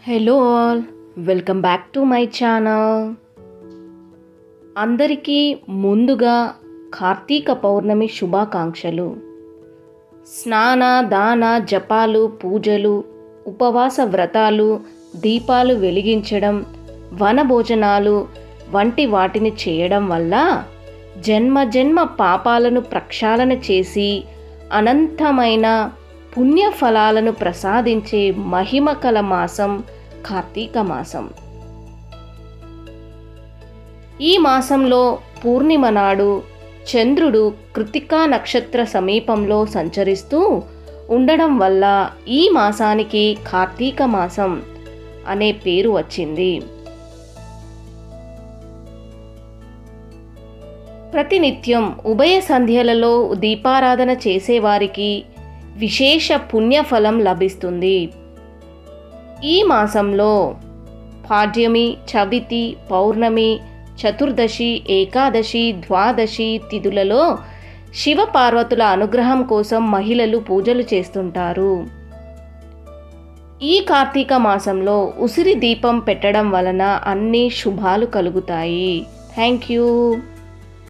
Hello all, welcome back to my channel. అందరికీ ముందుగా కార్తీక పౌర్ణమి శుభాకాంక్షలు. స్నాన దాన జపాలు, పూజలు, ఉపవాస వ్రతాలు, దీపాలు వెలిగించడం, వనభోజనాలు వంటి వాటిని చేయడం వల్ల జన్మ జన్మ పాపాలను ప్రక్షాళన చేసి అనంతమైన పుణ్యఫలాలను ప్రసాదించే మహిమకల మాసం కార్తీక మాసం. ఈ మాసంలో పూర్ణిమ నాడు చంద్రుడు కృత్తికా నక్షత్ర సమీపంలో సంచరిస్తూ ఉండడం వల్ల ఈ మాసానికి కార్తీక మాసం అనే పేరు వచ్చింది. ప్రతినిత్యం ఉభయ సంధ్యలలో దీపారాధన చేసేవారికి విశేష పుణ్యఫలం లభిస్తుంది. ఈ మాసంలో పాడ్యమి, చవితి, పౌర్ణమి, చతుర్దశి, ఏకాదశి, ద్వాదశి తిథులలో శివపార్వతుల అనుగ్రహం కోసం మహిళలు పూజలు చేస్తుంటారు. ఈ కార్తీక మాసంలో ఉసిరి దీపం పెట్టడం వలన అన్ని శుభాలు కలుగుతాయి. Thank you.